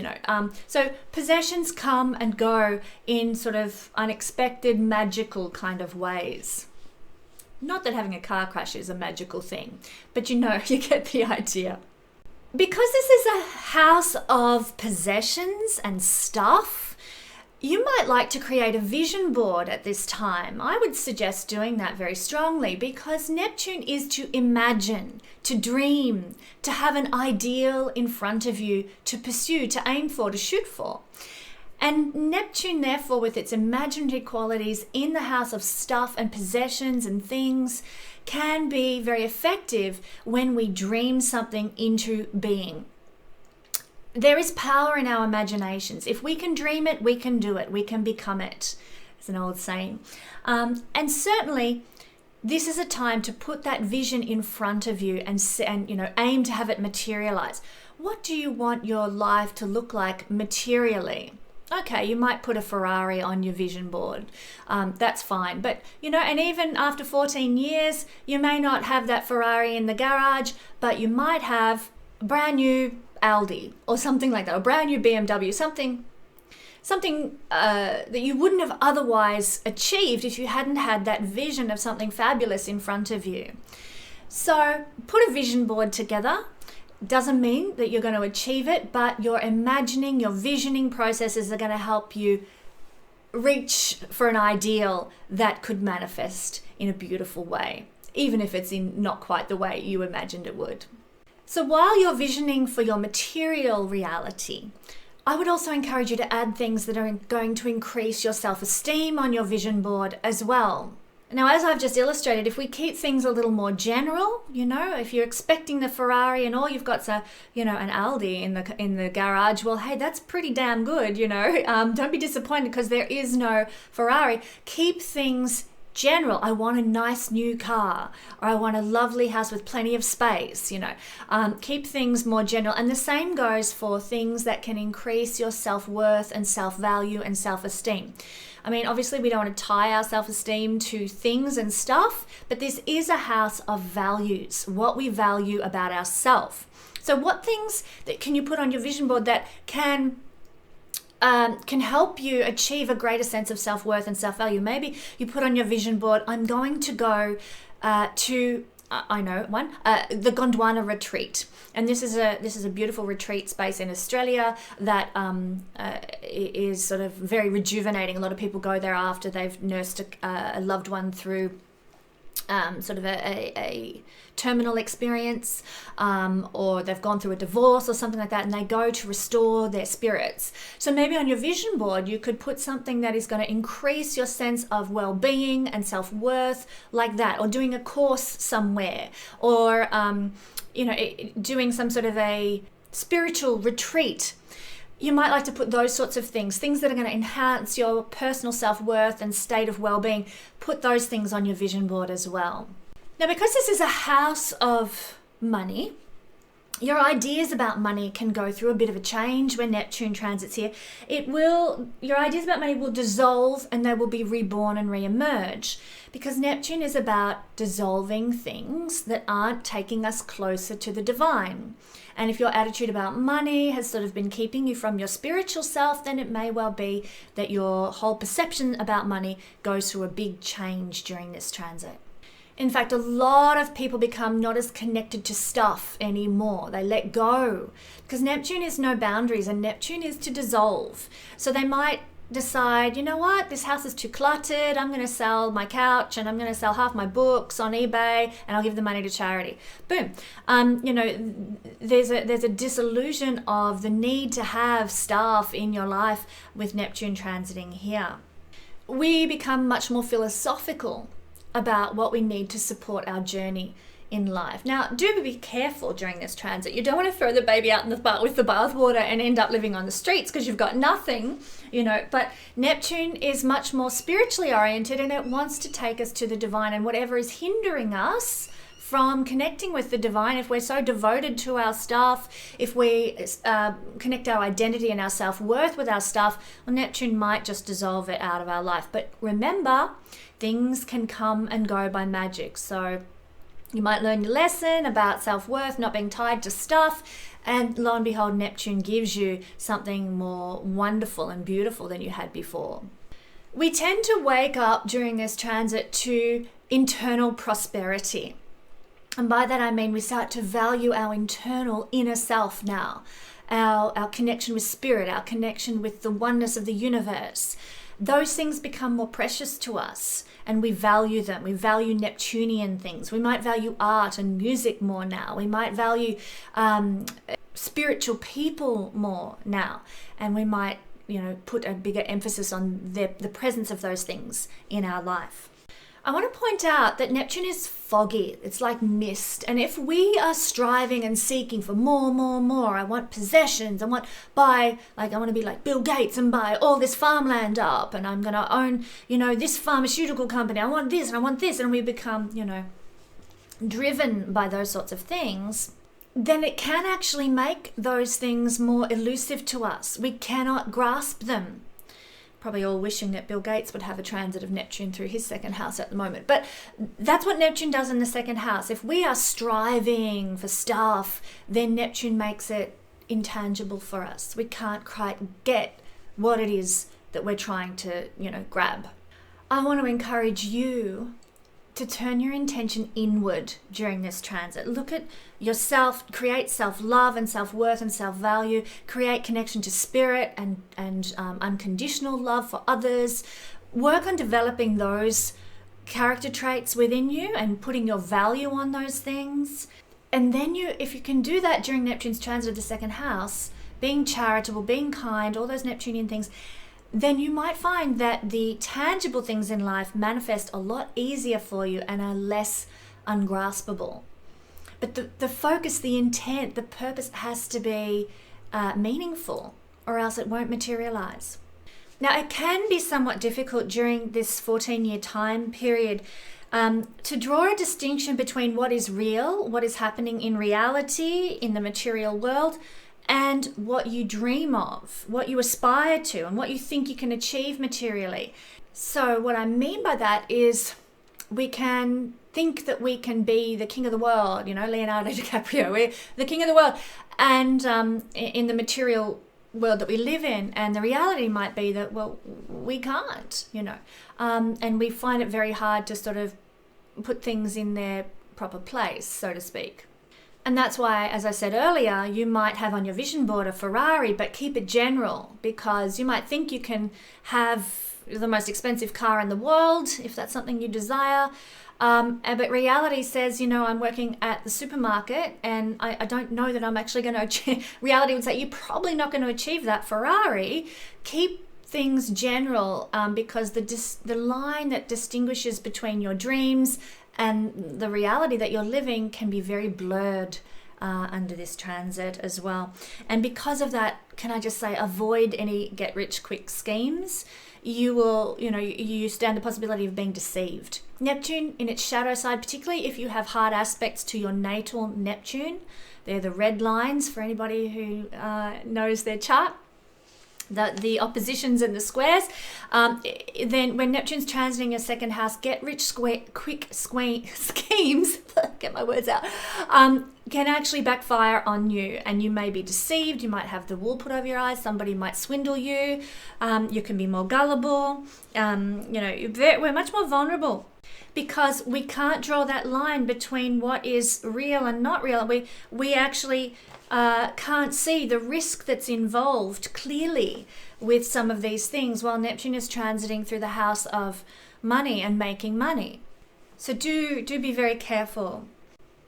So possessions come and go in sort of unexpected, magical kind of ways. Not that having a car crash is a magical thing, but you get the idea. Because this is a house of possessions and stuff, you might like to create a vision board at this time. I would suggest doing that very strongly, because Neptune is to imagine, to dream, to have an ideal in front of you to pursue, to aim for, to shoot for. And Neptune, therefore, with its imaginative qualities in the house of stuff and possessions and things, can be very effective when we dream something into being. There is power in our imaginations. If we can dream it, we can do it. We can become it. It's an old saying. And certainly, this is a time to put that vision in front of you and aim to have it materialize. What do you want your life to look like materially? Okay, you might put a Ferrari on your vision board. That's fine. But, and even after 14 years, you may not have that Ferrari in the garage, but you might have a brand new Aldi or something like that, or brand new BMW, something that you wouldn't have otherwise achieved if you hadn't had that vision of something fabulous in front of you. So put a vision board together. Doesn't mean that you're going to achieve it, but your imagining, your visioning processes are going to help you reach for an ideal that could manifest in a beautiful way, even if it's in not quite the way you imagined it would. So while you're visioning for your material reality, I would also encourage you to add things that are going to increase your self-esteem on your vision board as well. Now, as I've just illustrated, if we keep things a little more general, if you're expecting the Ferrari and all you've got's an Aldi in the garage, well, hey, that's pretty damn good, Don't be disappointed because there is no Ferrari. Keep things general. I want a nice new car, or I want a lovely house with plenty of space, Keep things more general. And the same goes for things that can increase your self-worth and self-value and self-esteem. I mean, obviously we don't want to tie our self-esteem to things and stuff, but this is a house of values, what we value about ourselves. So what things that can you put on your vision board that can help you achieve a greater sense of self-worth and self-value? Maybe you put on your vision board, I'm going to go to the Gondwana retreat. And this is a beautiful retreat space in Australia that is sort of very rejuvenating. A lot of people go there after they've nursed a loved one through sort of a terminal experience, or they've gone through a divorce or something like that, and they go to restore their spirits. So maybe on your vision board, you could put something that is going to increase your sense of well-being and self-worth, like that, or doing a course somewhere, or doing some sort of a spiritual retreat. You might like to put those sorts of things that are going to enhance your personal self-worth and state of well-being. Put those things on your vision board as well. Now, because this is a house of money, your ideas about money can go through a bit of a change when Neptune transits here. Your ideas about money will dissolve and they will be reborn and re-emerge, because Neptune is about dissolving things that aren't taking us closer to the divine. And if your attitude about money has sort of been keeping you from your spiritual self, then it may well be that your whole perception about money goes through a big change during this transit. In fact, a lot of people become not as connected to stuff anymore. They let go, because Neptune is no boundaries and Neptune is to dissolve. So they might decide, you know what, this house is too cluttered. I'm going to sell my couch and I'm going to sell half my books on eBay and I'll give the money to charity. Boom. There's a disillusion of the need to have stuff in your life with Neptune transiting here. We become much more philosophical about what we need to support our journey in life. Now, do be careful during this transit. You don't want to throw the baby out in with the bathwater and end up living on the streets because you've got nothing, but Neptune is much more spiritually oriented and it wants to take us to the divine, and whatever is hindering us from connecting with the divine, if we're so devoted to our stuff, if we connect our identity and our self-worth with our stuff, well, Neptune might just dissolve it out of our life. But remember, things can come and go by magic. So you might learn your lesson about self-worth, not being tied to stuff, and lo and behold, Neptune gives you something more wonderful and beautiful than you had before. We tend to wake up during this transit to internal prosperity. And by that I mean we start to value our internal inner self now, our connection with spirit, our connection with the oneness of the universe. Those things become more precious to us and we value them. We value Neptunian things. We might value art and music more now. We might value spiritual people more now. And we might, put a bigger emphasis on the presence of those things in our life. I want to point out that Neptune is foggy. It's like mist. And if we are striving and seeking for more, I want possessions, I want to be like Bill Gates and buy all this farmland up, and I'm going to own, this pharmaceutical company. I want this and I want this. And we become, driven by those sorts of things. then it can actually make those things more elusive to us. We cannot grasp them. Probably all wishing that Bill Gates would have a transit of Neptune through his second house at the moment. But that's what Neptune does in the second house. If we are striving for stuff, then Neptune makes it intangible for us. We can't quite get what it is that we're trying to, grab. I want to encourage you to turn your intention inward during this transit. Look at yourself, create self-love and self-worth and self-value, create connection to spirit and unconditional love for others. Work on developing those character traits within you and putting your value on those things. And then if you can do that during Neptune's transit of the second house, being charitable, being kind, all those Neptunian things, then you might find that the tangible things in life manifest a lot easier for you and are less ungraspable. But the focus, the intent, the purpose has to be meaningful, or else it won't materialize. Now, it can be somewhat difficult during this 14-year time period to draw a distinction between what is real, what is happening in reality, in the material world, and what you dream of, what you aspire to, and what you think you can achieve materially. So what I mean by that is we can think that we can be the king of the world, Leonardo DiCaprio, we're the king of the world, and in the material world that we live in, and the reality might be that, well, we can't, and we find it very hard to sort of put things in their proper place, so to speak. And that's why, as I said earlier, you might have on your vision board a Ferrari, but keep it general, because you might think you can have the most expensive car in the world, if that's something you desire. But reality says, I'm working at the supermarket and I don't know that I'm actually going to achieve. Reality would say, you're probably not going to achieve that Ferrari. Keep things general, because the line that distinguishes between your dreams and the reality that you're living can be very blurred under this transit as well. And because of that, can I just say, avoid any get-rich-quick schemes. You will, you stand the possibility of being deceived. Neptune in its shadow side, particularly if you have hard aspects to your natal Neptune, they're the red lines for anybody who knows their chart. The oppositions and the squares, then when Neptune's transiting your second house, quick schemes, get my words out, can actually backfire on you, and you may be deceived. You might have the wool put over your eyes. Somebody might swindle you. You can be more gullible. We're much more vulnerable, because we can't draw that line between what is real and not real. We actually can't see the risk that's involved clearly with some of these things while Neptune is transiting through the house of money and making money. So do be very careful.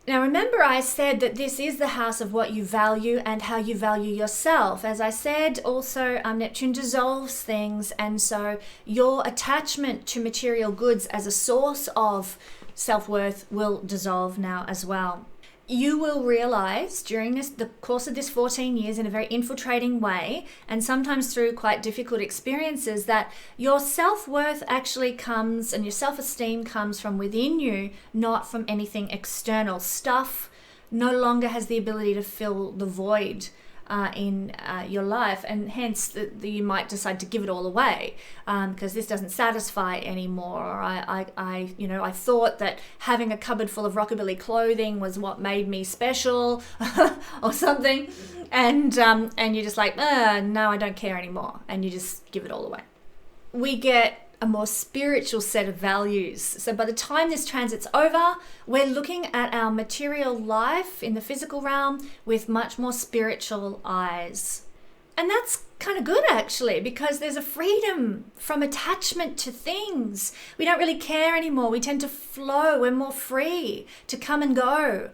Now remember, I said that this is the house of what you value and how you value yourself. As I said, also Neptune dissolves things, and so your attachment to material goods as a source of self-worth will dissolve now as well. You will realize during the course of this 14 years in a very infiltrating way, and sometimes through quite difficult experiences, that your self-worth actually comes, and your self-esteem comes from within you, not from anything external. Stuff no longer has the ability to fill the void in your life, and hence you might decide to give it all away because this doesn't satisfy anymore. Or I thought that having a cupboard full of rockabilly clothing was what made me special, or something, and you're just like, no, I don't care anymore, and you just give it all away. We get a more spiritual set of values. So by the time this transit's over, we're looking at our material life in the physical realm with much more spiritual eyes. And that's kind of good, actually, because there's a freedom from attachment to things. We don't really care anymore. We tend to flow. We're more free to come and go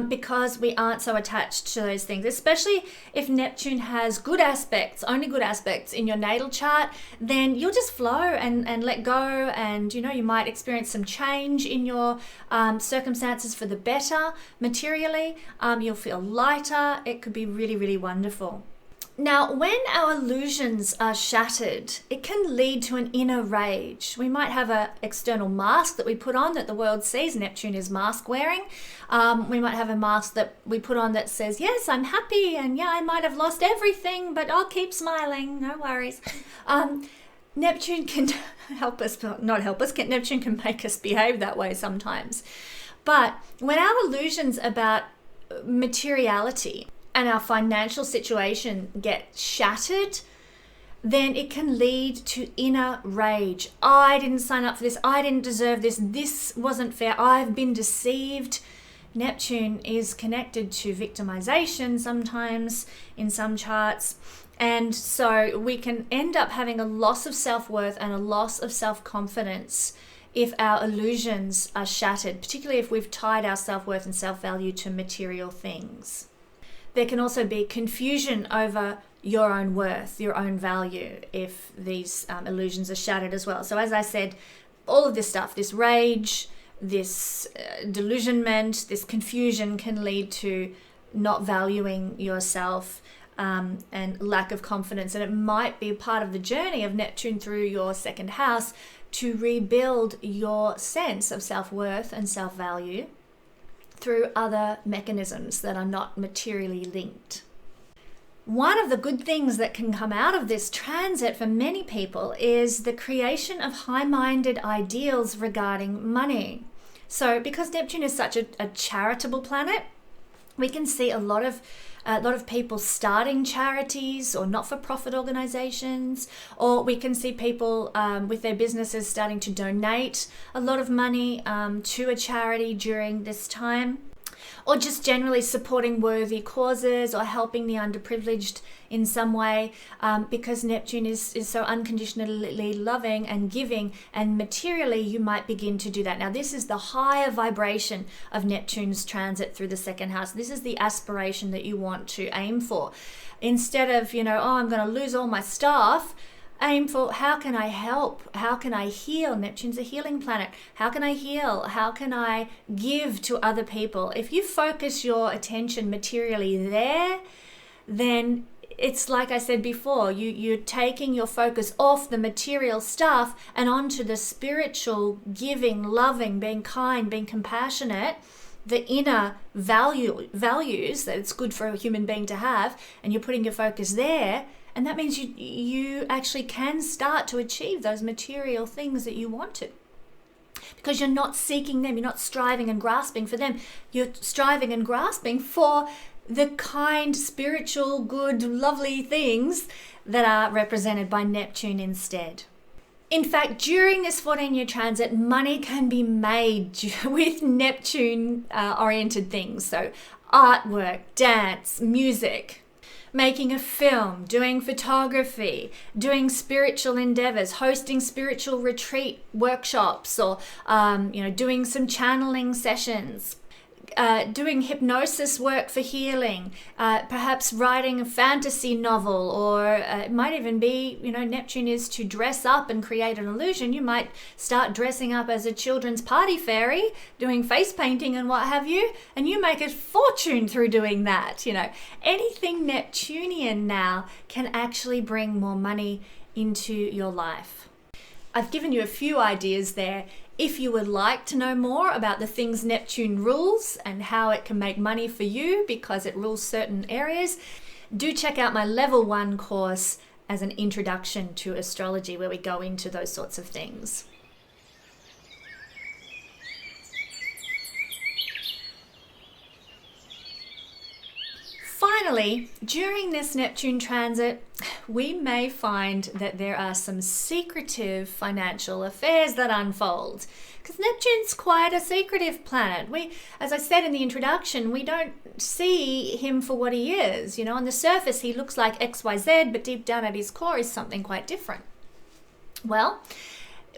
because we aren't so attached to those things, especially if Neptune has good aspects, only good aspects in your natal chart. Then you'll just flow and let go, and you might experience some change in your circumstances for the better materially. You'll feel lighter. It could be really, really wonderful. Now, when our illusions are shattered, it can lead to an inner rage. We might have an external mask that we put on that the world sees. Neptune is mask wearing. We might have a mask that we put on that says, yes, I'm happy, and yeah, I might have lost everything, but I'll keep smiling, no worries. Neptune can help us, not help us, Neptune can make us behave that way sometimes. But when our illusions about materiality and our financial situation get shattered, then it can lead to inner rage. I didn't sign up for this. I didn't deserve this. This wasn't fair. I've been deceived. Neptune is connected to victimization sometimes in some charts. And so we can end up having a loss of self-worth and a loss of self-confidence if our illusions are shattered, particularly if we've tied our self-worth and self-value to material things. There can also be confusion over your own worth, your own value, if these illusions are shattered as well. So as I said, all of this stuff, this rage, this delusionment, this confusion can lead to not valuing yourself and lack of confidence. And it might be part of the journey of Neptune through your second house to rebuild your sense of self-worth and self-value through other mechanisms that are not materially linked. One of the good things that can come out of this transit for many people is the creation of high-minded ideals regarding money. So because Neptune is such a charitable planet, we can see a lot of people starting charities or not-for-profit organizations, or we can see people with their businesses starting to donate a lot of money to a charity during this time, or just generally supporting worthy causes or helping the underprivileged in some way, because Neptune is so unconditionally loving and giving, and materially you might begin to do that. Now this is the higher vibration of Neptune's transit through the second house. This is the aspiration that you want to aim for. Instead of, I'm going to lose all my stuff, aim for how can I help? How can I heal? Neptune's a healing planet. How can I heal? How can I give to other people? If you focus your attention materially there, then it's like I said before, you're taking your focus off the material stuff and onto the spiritual, giving, loving, being kind, being compassionate, the inner values that it's good for a human being to have, and you're putting your focus there. And that means you actually can start to achieve those material things that you want to. Because you're not seeking them, you're not striving and grasping for them. You're striving and grasping for the kind, spiritual, good, lovely things that are represented by Neptune instead. In fact, during this 14-year transit, money can be made with Neptune-oriented things. So artwork, dance, music, making a film, doing photography, doing spiritual endeavors, hosting spiritual retreat workshops, or doing some channeling sessions, doing hypnosis work for healing, perhaps writing a fantasy novel, or it might even be, Neptune is to dress up and create an illusion. You might start dressing up as a children's party fairy, doing face painting and what have you, and you make a fortune through doing that. Anything Neptunian now can actually bring more money into your life. I've given you a few ideas there. If you would like to know more about the things Neptune rules and how it can make money for you because it rules certain areas, do check out my level 1 course as an introduction to astrology, where we go into those sorts of things. Finally, during this Neptune transit, we may find that there are some secretive financial affairs that unfold, because Neptune's quite a secretive planet. As I said in the introduction, we don't see him for what he is. On the surface, he looks like XYZ, but deep down at his core is something quite different. Well,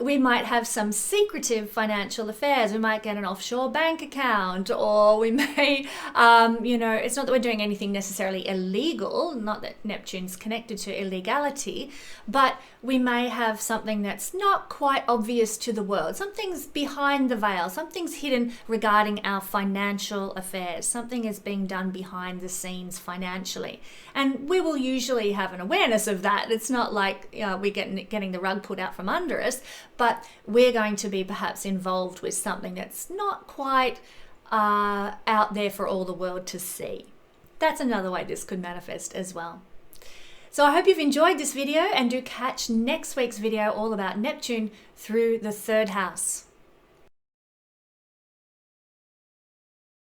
we might have some secretive financial affairs. We might get an offshore bank account, or we may, it's not that we're doing anything necessarily illegal, not that Neptune's connected to illegality, but we may have something that's not quite obvious to the world. Something's behind the veil, something's hidden regarding our financial affairs. Something is being done behind the scenes financially. And we will usually have an awareness of that. It's not like we're getting the rug pulled out from under us, but we're going to be perhaps involved with something that's not quite out there for all the world to see. That's another way this could manifest as well. So I hope you've enjoyed this video, and do catch next week's video all about Neptune through the third house.